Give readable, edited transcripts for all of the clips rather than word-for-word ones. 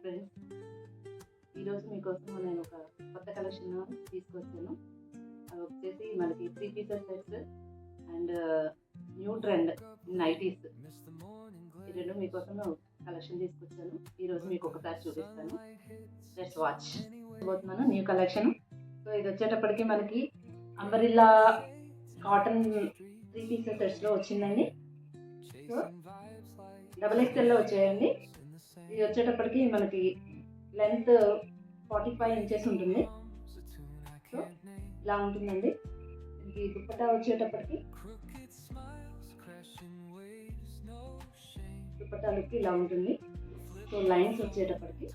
Friends, ఈరోజు మీకోసం నేను ఒక కొత్త కలెక్షన్ తీసుకొచ్చాను. అది వచ్చేసి మనకి 3 pieces sets and new trend nighties. ఈ రెండు మీకోసం కలెక్షన్ తీసుకొచ్చాను. ఈరోజు మీకు ఒకసారి చూపిస్తాను. Let's watch. పోతున్నాను న్యూ కలెక్షన్. సో ఇది వచ్చేటప్పటికి మనకి అంబరిల్లా కాటన్ 3 పీసెస్ సెట్స్లో వచ్చిందండి. సో XXL వచ్చాయండి. ఇది వచ్చేటప్పటికి మనకి లెంత్ 45 ఇంచెస్ ఉంటుంది. సో ఇలా ఉంటుందండి. దీనికి దుప్పట్టా వచ్చేటప్పటికి దుప్పట్టాలకి ఇలా ఉంటుంది. సో లైన్స్ వచ్చేటప్పటికి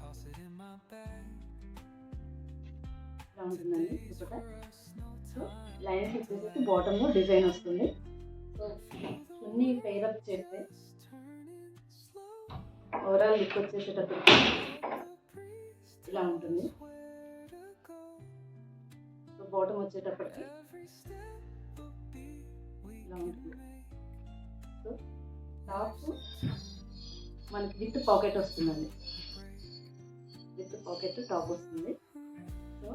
ఇలా ఉంటుందండి దుప్పట్టా. సో లైన్స్ వచ్చేసి బాటంలో డిజైన్ వస్తుంది. సో చున్నీ పేరప్ చేస్తే ఓవరాల్ లుక్ వచ్చేసేటప్పటికి ఇలా ఉంటుంది. సో బాటమ్ వచ్చేటప్పటికి ఇలా ఉంటుంది. సో టాప్ మనకి విత్ పాకెట్ వస్తుందండి. విత్ పాకెట్ టాప్ వస్తుంది. సో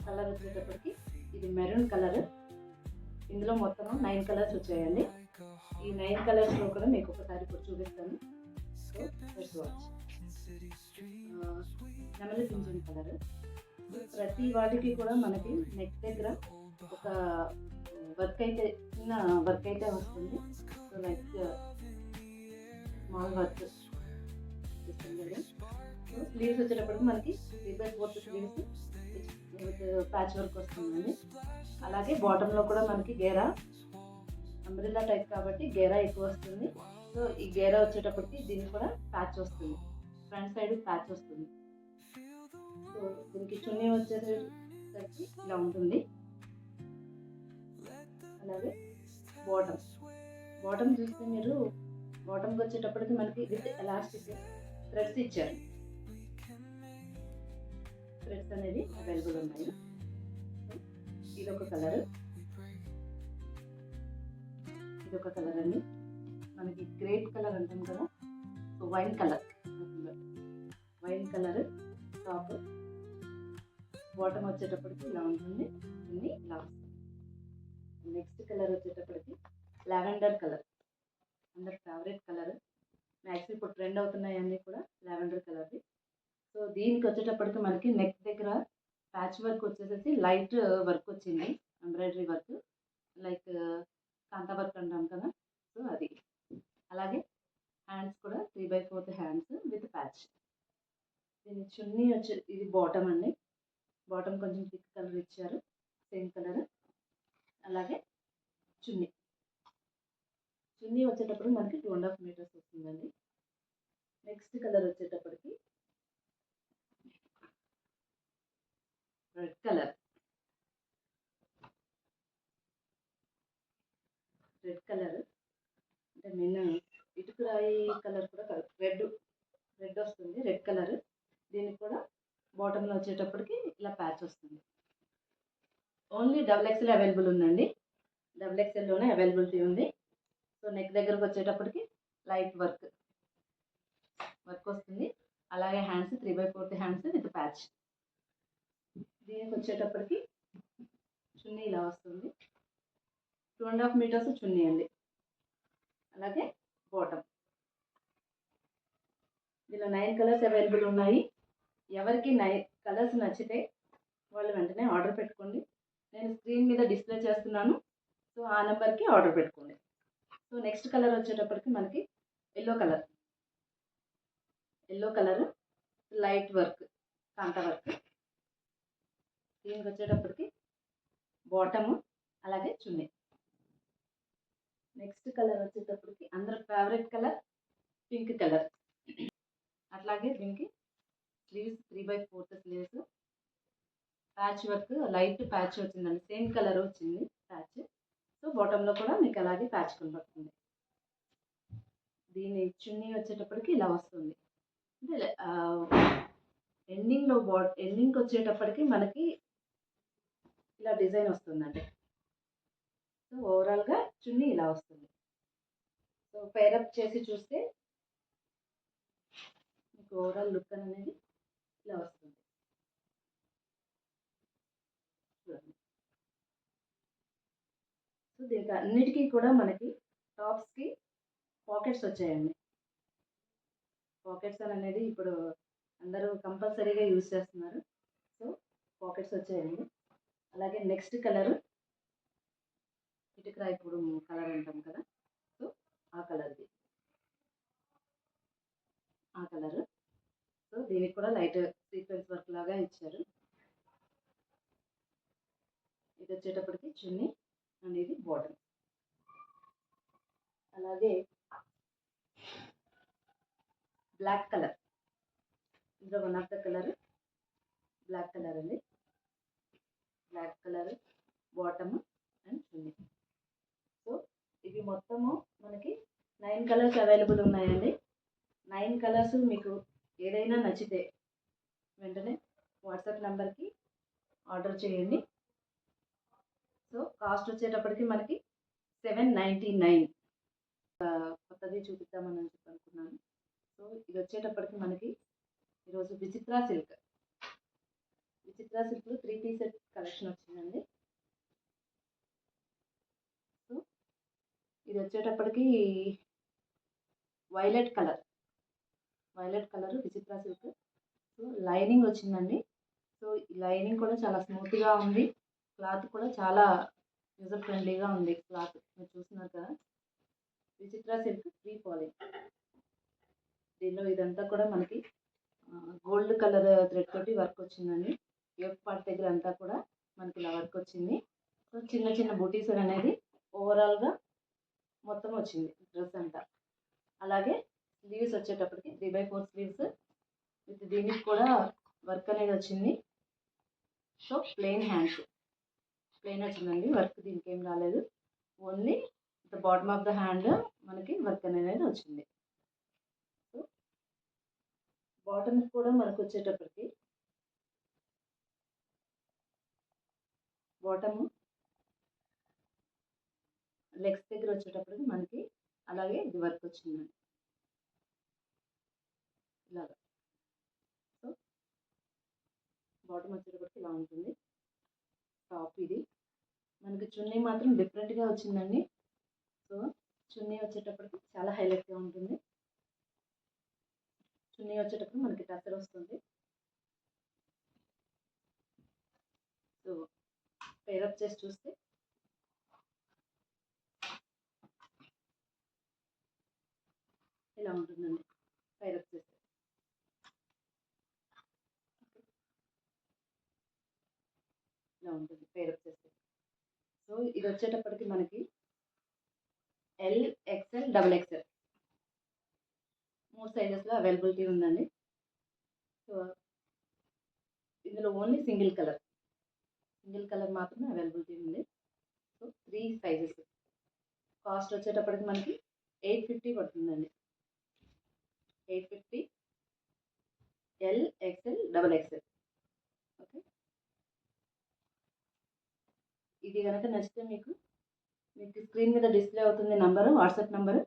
కలర్ వచ్చేటప్పటికి ఇది మెరూన్ కలర్. ఇందులో మొత్తం 9 కలర్స్ వచ్చాయండి. ఈ 9 కలర్స్లో కూడా మీకు ఒకసారి ఇప్పుడు చూపిస్తాను. So let's watch. నెమలి పింఛన్ కలర్. ప్రతి వాటికి కూడా మనకి నెక్ దగ్గర ఒక వర్క్ అయితే చిన్న వర్క్ అయితే వస్తుంది. సో లైక్ స్మాల్ వర్క్ వస్తుంది. సో స్లీవ్స్ వచ్చేటప్పటికి మనకి 3/4 స్లీవ్స్ విత్ ప్యాచ్ వర్క్ వస్తుందండి. అలాగే బాటంలో కూడా మనకి గేరా అంబ్రెల్లా టైప్ కాబట్టి గేరా ఎక్కువ వస్తుంది. సో ఈ గేరా వచ్చేటప్పటికి దీనికి కూడా ప్యాచ్ వస్తుంది. ఫ్రంట్ సైడ్ ప్యాచ్ వస్తుంది. సో దీనికి చున్నీ వచ్చేసరికి ఇలా ఉంటుంది. అలాగే బాటమ్ చూస్తే మీరు బాటమ్కి వచ్చేటప్పటికి మనకి విత్ ఎలాస్టిక్ థ్రెడ్స్ ఇచ్చారు. థ్రెడ్స్ అనేది అవైలబుల్ ఉన్నాయి. ఇది ఒక కలర్. ఇది ఒక కలర్ అండి. మనకి గ్రేప్ కలర్ అంటాం కదా. So wine colour top. Bottom వచ్చేటప్పటికి ఇలా ఉంటుంది. అన్ని ఇలా వస్తుంది. నెక్స్ట్ కలర్ వచ్చేటప్పటికి లావెండర్ కలర్. అందరి ఫేవరెట్ కలర్. మ్యాక్సిమం ఇప్పుడు ట్రెండ్ అవుతున్నాయి అన్నీ కూడా లావెండర్ కలర్ది. సో దీనికి వచ్చేటప్పటికి మనకి నెక్ దగ్గర ప్యాచ్ వర్క్ వచ్చేసేసి లైట్ వర్క్ వచ్చింది. ఎంబ్రాయిడరీ వర్క్ లైక్ కాంతా వర్క్ అంటాం కదా. సో అది. అలాగే హ్యాండ్స్ కూడా 3/4 హ్యాండ్స్ విత్ ప్యాచ్. దీని చున్నీ వచ్చి ఇది బాటమ్ అండి. బాటమ్ కొంచెం థిక్ కలర్ ఇచ్చారు. Same colour. అలాగే చున్నీ వచ్చేటప్పుడు మనకి 2.5 మీటర్స్ వస్తుందండి. నెక్స్ట్ కలర్ వచ్చేటప్పటికి రెడ్ కలర్. అంటే నేను ఇటుకురాయి కలర్ కూడా రెడ్ వస్తుంది. Red colour. దీనికి కూడా బాటంలో వచ్చేటప్పటికి ఇలా ప్యాచ్ వస్తుంది. ఓన్లీ XXL అవైలబుల్ ఉందండి. XXLలోనే అవైలబిలిటీ ఉంది. సో నెక్ దగ్గరకు వచ్చేటప్పటికి లైట్ వర్క్ వస్తుంది. అలాగే హ్యాండ్స్ 3/4 హ్యాండ్స్ విత్ ప్యాచ్. దీనికి వచ్చేటప్పటికి చున్నీ ఇలా వస్తుంది. 2.5 మీటర్స్ చున్నీ అండి. అలాగే బాటమ్. దీనిలో 9 కలర్స్ అవైలబుల్ ఉన్నాయి. ఎవరికి 9 కలర్స్ నచ్చితే వాళ్ళు వెంటనే ఆర్డర్ పెట్టుకోండి. నేను స్క్రీన్ మీద డిస్ప్లే చేస్తున్నాను. సో ఆ నెంబర్కి ఆర్డర్ పెట్టుకోండి. సో నెక్స్ట్ కలర్ వచ్చేటప్పటికి మనకి ఎల్లో కలర్ లైట్ వర్క్ కాంతా వర్క్. దీనికి వచ్చేటప్పటికి బాటము అలాగే చున్నీ. నెక్స్ట్ కలర్ వచ్చేటప్పటికి అందరి ఫేవరెట్ కలర్ పింక్ కలర్. అట్లాగే దీనికి sleeves 3/4 sleeves. Patch work light patch వచ్చిందండి. సేమ్ కలర్ వచ్చింది ప్యాచ్. సో బాటంలో కూడా మీకు అలాగే ప్యాచ్ కనబడుతుంది. దీని చున్నీ వచ్చేటప్పటికి ఇలా వస్తుంది. అంటే ఎండింగ్కి వచ్చేటప్పటికి మనకి ఇలా డిజైన్ వస్తుందండి. సో ఓవరాల్గా చున్నీ ఇలా వస్తుంది. సో పేరప్ చేసి చూస్తే మీకు ఓవరాల్ లుక్ అనేది ఇలా వస్తుంది. చూడండి. సో దీనికి అన్నిటికీ కూడా మనకి టాప్స్కి పాకెట్స్ వచ్చాయండి. పాకెట్స్ అనేది ఇప్పుడు అందరూ కంపల్సరీగా యూజ్ చేస్తున్నారు. సో పాకెట్స్ వచ్చాయండి. అలాగే నెక్స్ట్ కలరు ఇటుకరాయిపూడు కలర్ అంటాం కదా, సో ఆ కలర్ది, ఆ కలరు. సో దీనికి కూడా లైట్ సీక్వెన్స్ వర్క్ లాగా ఇచ్చారు. ఇది వచ్చేటప్పటికి చున్నీ అనేది బాటమ్. అలాగే బ్లాక్ కలర్, ఇందులో one of the colour black colour అండి. Black colour bottom and chunni. So ఇవి మొత్తము మనకి 9 కలర్స్ అవైలబుల్ ఉన్నాయండి. 9 కలర్స్ మీకు ఏదైనా నచ్చితే వెంటనే వాట్సాప్ నెంబర్కి ఆర్డర్ చేయండి. సో కాస్ట్ వచ్చేటప్పటికి మనకి 799. కొత్తది చూపిద్దామని అనుకున్నాను. సో ఇది వచ్చేటప్పటికి మనకి ఈరోజు విచిత్ర సిల్క్ 3 పీస్ సెట్ కలెక్షన్ వచ్చిందండి. సో ఇది వచ్చేటప్పటికి వైలెట్ కలర్ విచిత్ర సిల్క్. సో లైనింగ్ వచ్చిందండి. సో ఈ లైనింగ్ కూడా చాలా స్మూత్గా ఉంది. క్లాత్ కూడా చాలా యూజర్ ఫ్రెండ్లీగా ఉంది. క్లాత్ మీరు చూస్తున్నారు కదా, విచిత్ర సిల్క్ 3 పాలింగ్. దీనిలో ఇదంతా కూడా మనకి గోల్డ్ కలర్ థ్రెడ్ తోటి వర్క్ వచ్చిందండి. యోక్ పార్ట్ దగ్గర అంతా కూడా మనకి ఇలా వర్క్ వచ్చింది. సో చిన్న చిన్న బూటీస్ అనేది ఓవరాల్గా మొత్తం వచ్చింది డ్రెస్ అంతా. అలాగే స్లీవ్స్ వచ్చేటప్పటికి 3/4 స్లీవ్స్ విత్ దీనికి కూడా వర్క్ అనేది వచ్చింది. సో ప్లెయిన్ హ్యాండ్స్, ప్లెయిన్ వచ్చిందండి. వర్క్ దీనికి ఏం రాలేదు. Only the bottom of the hand మనకి వర్క్ అనేది వచ్చింది. సో బాటమ్ కూడా మనకు వచ్చేటప్పటికి బాటమ్ లెగ్స్ దగ్గర వచ్చేటప్పటికి మనకి అలాగే ఇది వర్క్ వచ్చిందండి ఇలాగా. సో బాటమ్ వచ్చేటప్పటికి ఇలా ఉంటుంది. టాప్ ఇది మనకి. చున్నీ మాత్రం డిఫరెంట్గా వచ్చిందండి. సో చున్నీ వచ్చేటప్పటికి చాలా హైలైట్గా ఉంటుంది. చున్నీ వచ్చేటప్పుడు మనకి టసర్ వస్తుంది. సో పేరప్ చేసి చూస్తే ఇలా ఉంటుందండి. పేరప్ చేస్తే ఇలా ఉంటుంది పేరప్ చేస్తే. సో ఇది వచ్చేటప్పటికి మనకి ఎల్, ఎక్స్ఎల్, XXL 3 సైజెస్లో అవైలబిలిటీ ఉందండి. సో ఇందులో ఓన్లీ సింగిల్ కలర్ మాత్రమే అవైలబిలిటీ ఉంది. So 3 sizes. కాస్ట్ వచ్చేటప్పటికి మనకి 850 పడుతుందండి. 850 ఎల్, ఎక్స్ఎల్, XXL. ఓకే, ఇది కనుక నచ్చితే మీకు స్క్రీన్ మీద డిస్ప్లే అవుతుంది నంబరు, వాట్సాప్ నెంబరు.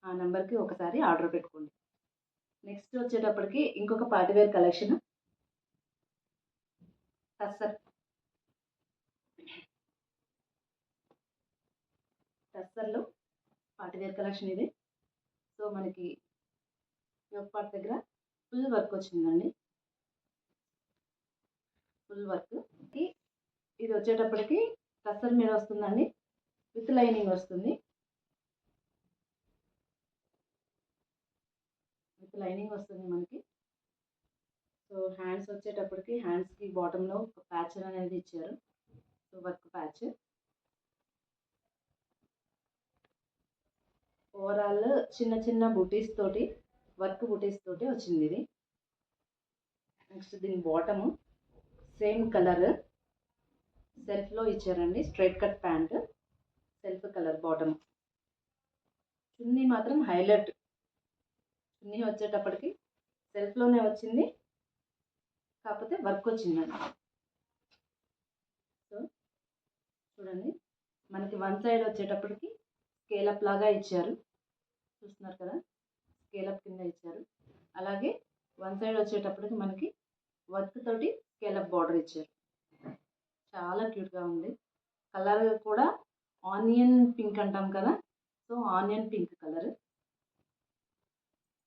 ఆ నెంబర్కి ఒకసారి ఆర్డర్ పెట్టుకోండి. నెక్స్ట్ వచ్చేటప్పటికి ఇంకొక పార్టీవేర్ కలెక్షన్ టస్సర్లో పార్టీవేర్ కలెక్షన్ ఇది. సో మనకి యోక్ పార్ట్ దగ్గర ఫుల్ వర్క్ వచ్చిందండి. Full work. ఇది వచ్చేటప్పటికి టస్సర్ మీద వస్తుందండి, విత్ లైనింగ్ వస్తుంది. మనకి. సో హ్యాండ్స్ వచ్చేటప్పటికి హ్యాండ్స్కి బాటంలో ఒక ప్యాచ్ అనేది ఇచ్చారు. So work patch. ఓవరాల్ చిన్న చిన్న బూటీస్ తోటి, వర్క్ బూటీస్ తోటి వచ్చింది ఇది. నెక్స్ట్ దీని బాటము సేమ్ కలర్ సెల్ఫ్లో ఇచ్చారండి. Straight cut pant, self colour bottom. Chunni మాత్రం హైలైట్. చున్నీ వచ్చేటప్పటికి సెల్ఫ్లోనే వచ్చింది, కాకపోతే వర్క్ వచ్చిందండి. సో చూడండి, మనకి వన్ సైడ్ వచ్చేటప్పటికి స్కేలప్ లాగా ఇచ్చారు. చూస్తున్నారు కదా, స్కేలప్ కింద ఇచ్చారు. అలాగే వన్ సైడ్ వచ్చేటప్పటికి మనకి వర్క్ తోటి స్కేలప్ బార్డర్ ఇచ్చారు. చాలా క్యూట్గా ఉంది. కలర్ కూడా ఆనియన్ పింక్ అంటాం కదా, so onion pink colour.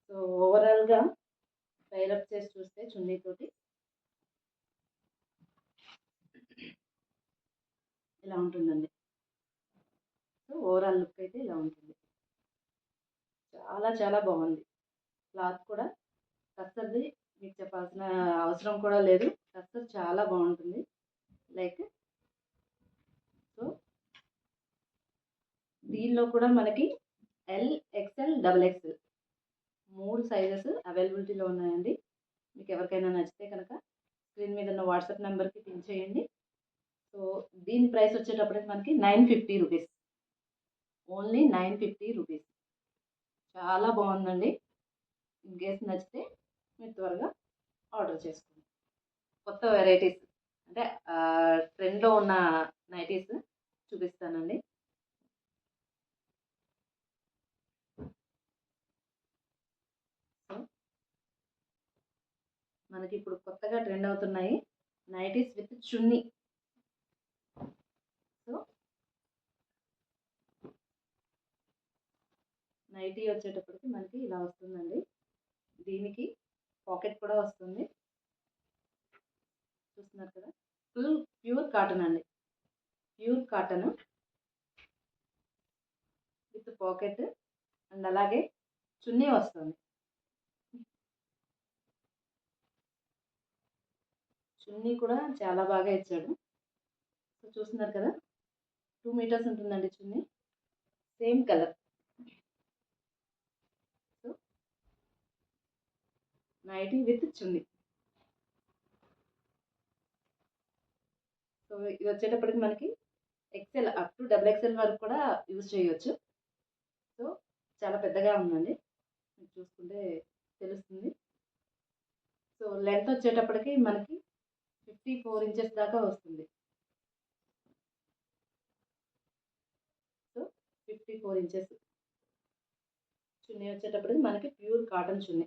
So ఓవరాల్గా పైరప్ చేసి చూస్తే చున్నీతోటి ఇలా ఉంటుందండి. సో ఓవరాల్ లుక్ అయితే ఇలా ఉంటుంది. చాలా చాలా బాగుంది. క్లాత్ కూడా టస్సర్ది మీకు చెప్పాల్సిన అవసరం కూడా లేదు. టస్సర్ చాలా బాగుంటుంది. లైక్ సో దీనిలో కూడా మనకి ఎల్, ఎక్స్ఎల్, XXL 3 సైజెస్ అవైలబిలిటీలో ఉన్నాయండి. మీకు ఎవరికైనా నచ్చితే కనుక స్క్రీన్ మీద ఉన్న వాట్సాప్ నెంబర్కి పిన్ చేయండి. సో దీని ప్రైస్ వచ్చేటప్పటికి మనకి 950 రూపీస్, ఓన్లీ 950 రూపీస్. చాలా బాగుందండి. ఇన్ కేస్ నచ్చితే మీరు త్వరగా ఆర్డర్ చేసుకోండి. కొత్త వెరైటీస్ అంటే ట్రెండ్లో ఉన్న నైటీస్ చూపిస్తానండి. సో మనకి ఇప్పుడు కొత్తగా ట్రెండ్ అవుతున్నాయి nighties with chunni. So nighty వచ్చేటప్పటికి మనకి ఇలా వస్తుందండి. దీనికి పాకెట్ కూడా వస్తుంది. చూస్తున్నారు కదా, ఫుల్ ప్యూర్ కాటన్ అండి. Pure cotton with pocket and అలాగే చున్నీ వస్తుంది. చున్నీ కూడా చాలా బాగా ఇచ్చాడు. సో చూస్తున్నారు కదా, 2 మీటర్స్ ఉంటుందండి chunni, same colour. So nighty with chunni. So ఇది వచ్చేటప్పటికి మనకి ఎక్సెల్ అప్ టు XXL వరకు కూడా యూజ్ చేయొచ్చు. సో చాలా పెద్దగా ఉందండి, మీరు చూసుకుంటే తెలుస్తుంది. సో లెంత్ వచ్చేటప్పటికి మనకి 54 ఇంచెస్ దాకా వస్తుంది. సో 54 ఇంచెస్ చున్నీ వచ్చేటప్పటికి మనకి ప్యూర్ కాటన్ చున్నీ,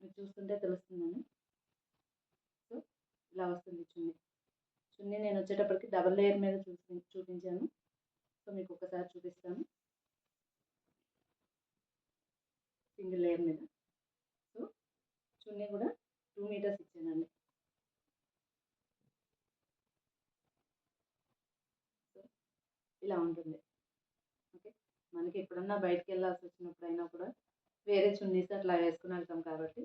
మీరు చూస్తుంటే తెలుస్తుందండి. సో ఇలా వస్తుంది చున్నీ. చున్నీ నేను వచ్చేటప్పటికి డబల్ లేయర్ మీద చూపించాను. సో మీకు ఒకసారి చూపిస్తాను సింగిల్ లేయర్ మీద. సో చున్నీ కూడా 2 మీటర్స్ ఇచ్చానండి. సో ఇలా ఉంటుంది. ఓకే, మనకి ఎప్పుడన్నా బయటకు వెళ్ళాల్సి వచ్చినప్పుడైనా కూడా వేరే చున్నీస్ అట్లా వేసుకుని వెళ్తాం కాబట్టి,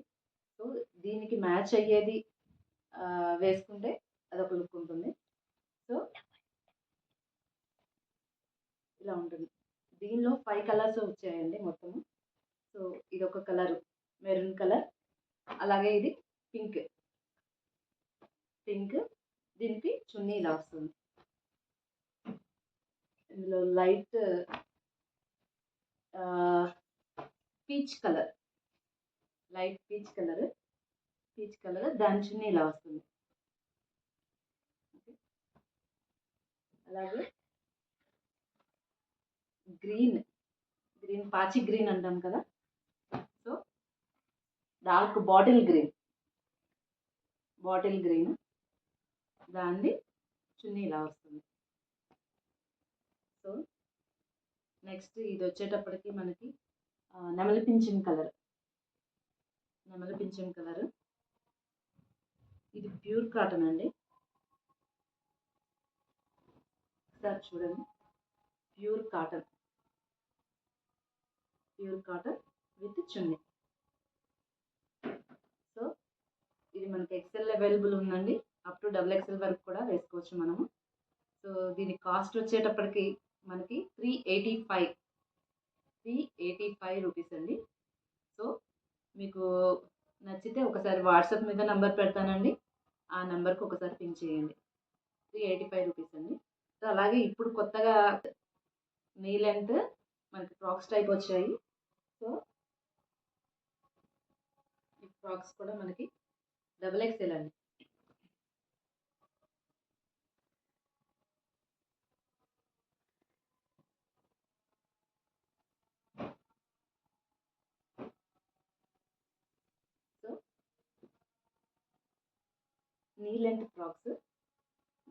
సో దీనికి మ్యాచ్ అయ్యేది వేసుకుంటే అదొక లుక్ ఉంటుంది. సో ఇలా ఉంటుంది. దీనిలో 5 కలర్స్ వచ్చాయండి మొత్తము. సో ఇది ఒక కలర్ మెరూన్ కలర్, అలాగే ఇది పింక్. దీనికి చున్నీ ఇలా వస్తుంది. ఇందులో light peach colour, light peach colour దాని చున్నీ ఇలా వస్తుంది. అలాగే గ్రీన్ పాచి గ్రీన్ అంటాం కదా, సో డార్క్ బాటిల్ గ్రీన్ దాన్ని చున్నీ ఇలా వస్తుంది. సో నెక్స్ట్ ఇది వచ్చేటప్పటికి మనకి నెమలి పింఛం కలర్. ఇది ప్యూర్ కాటన్ అండి. ఒకసారి చూడండి, pure cotton with chunni. So ఇది మనకి ఎక్సెల్ అవైలబుల్ ఉందండి, అప్ టు XXL వరకు కూడా వేసుకోవచ్చు మనము. సో దీని కాస్ట్ వచ్చేటప్పటికి మనకి 385 రూపీస్ అండి. సో మీకు నచ్చితే ఒకసారి వాట్సాప్ మీద నెంబర్ పెడతానండి, ఆ నెంబర్కి ఒకసారి పిన్ చేయండి. 385 రూపీస్ అండి. సో అలాగే ఇప్పుడు కొత్తగా నీ లెంత్ మనకి ఫ్రాక్స్ టైప్ వచ్చాయి. సో ఈ ఫ్రాక్స్ కూడా మనకి XXL అండి. Knee length frocks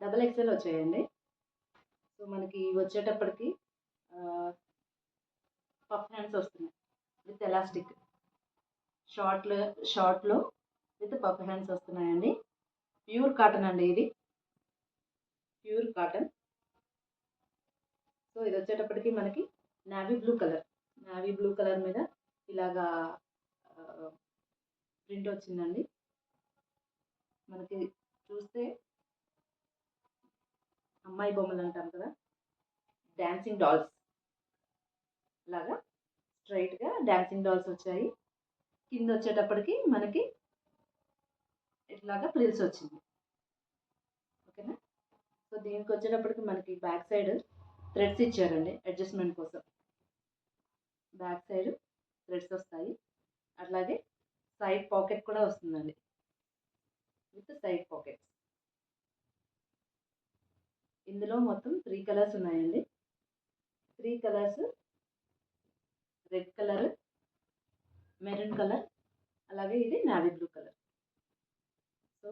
double XL వచ్చాయండి. సో మనకి వచ్చేటప్పటికి పఫ్ హ్యాండ్స్ వస్తున్నాయి విత్ ఎలాస్టిక్. షార్ట్లో విత్ పఫ్ హ్యాండ్స్ వస్తున్నాయండి. ప్యూర్ కాటన్ అండి, ఇది ప్యూర్ కాటన్. సో ఇది వచ్చేటప్పటికి మనకి నావీ బ్లూ కలర్ మీద ఇలాగా ప్రింట్ వచ్చిందండి. మనకి చూస్తే అమ్మాయి బొమ్మలు అంటాం కదా, డాన్సింగ్ డాల్స్ లాగా స్ట్రైట్గా డాన్సింగ్ డాల్స్ వచ్చాయి. కింద వచ్చేటప్పటికి మనకి ఇట్లాగా ప్రిల్స్ వచ్చింది. ఓకేనా. సో దీనికి వచ్చేటప్పటికి మనకి బ్యాక్ సైడ్ థ్రెడ్స్ ఇచ్చారండి అడ్జస్ట్మెంట్ కోసం. బ్యాక్ సైడ్ థ్రెడ్స్ వస్తాయి. అట్లాగే సైడ్ పాకెట్ కూడా వస్తుందండి విత్ సైడ్ పాకెట్స్. ఇందులో మొత్తం 3 కలర్స్ ఉన్నాయండి. 3 colours, red colour, maroon colour, అలాగే ఇది నావీ బ్లూ కలర్. సో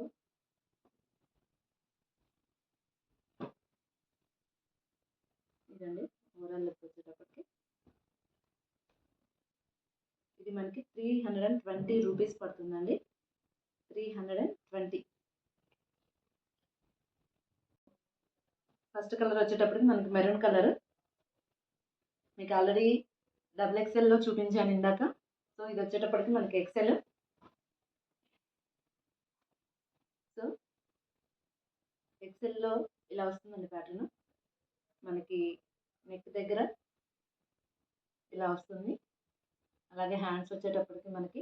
ఇదండి ఓవరాల్ లుక్ వచ్చేటప్పటికి. ఇది మనకి 320 రూపీస్ పడుతుందండి. 320. ఫస్ట్ కలర్ వచ్చేటప్పటికి మనకి మెరూన్ కలర్. మీకు ఆల్రెడీ డబుల్ ఎక్స్ఎల్లో చూపించాను ఇందాక. సో ఇది వచ్చేటప్పటికి మనకి ఎక్స్ఎల్. సో ఎక్స్ఎల్లో ఇలా వస్తుందండి ప్యాటర్న్. మనకి నెక్ దగ్గర ఇలా వస్తుంది. అలాగే హ్యాండ్స్ వచ్చేటప్పటికి మనకి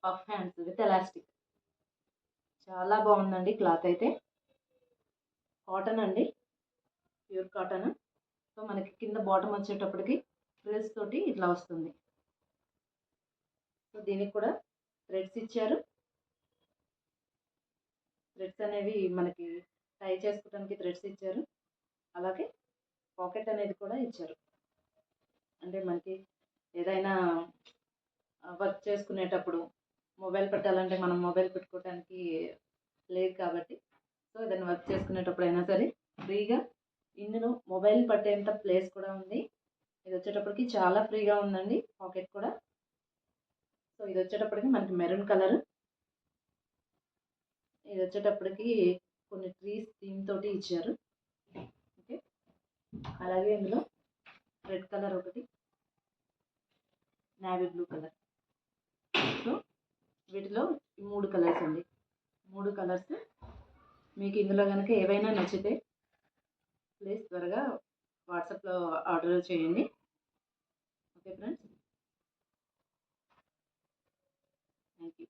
పఫ్ హ్యాండ్స్ విత్ ఎలాస్టిక్. చాలా బాగుందండి క్లాత్ అయితే. కాటన్ అండి, ప్యూర్ కాటన్. సో మనకి కింద బాటమ్ వచ్చేటప్పటికి ఫ్రిల్స్ తోటి ఇట్లా వస్తుంది. సో దీనికి కూడా థ్రెడ్స్ ఇచ్చారు. థ్రెడ్స్ అనేవి మనకి టై చేసుకోవడానికి థ్రెడ్స్ ఇచ్చారు. అలాగే పాకెట్ అనేది కూడా ఇచ్చారు. అంటే మనకి ఏదైనా వర్క్ చేసుకునేటప్పుడు మొబైల్ పెట్టాలంటే మనం మొబైల్ పెట్టుకోవడానికి లేదు కాబట్టి, సో ఏదైనా వర్క్ చేసుకునేటప్పుడు అయినా సరే ఫ్రీగా ఇందులో మొబైల్ పట్టేంత ప్లేస్ కూడా ఉంది. ఇది వచ్చేటప్పటికి చాలా ఫ్రీగా ఉందండి పాకెట్ కూడా. సో ఇది వచ్చేటప్పటికి మనకి మెరూన్ కలర్. ఇది వచ్చేటప్పటికి కొన్ని ట్రీస్ థీమ్ తోటి ఇచ్చారు. ఓకే. అలాగే ఇందులో రెడ్ కలర్ ఒకటి, నావీ బ్లూ కలర్. సో వీటిలో 3 కలర్స్ అండి. 3 కలర్స్. మీకు ఇందులో కనుక ఏవైనా నచ్చితే ప్లీజ్ త్వరగా వాట్సాప్లో ఆర్డర్ చేయండి. Okay friends, thank you.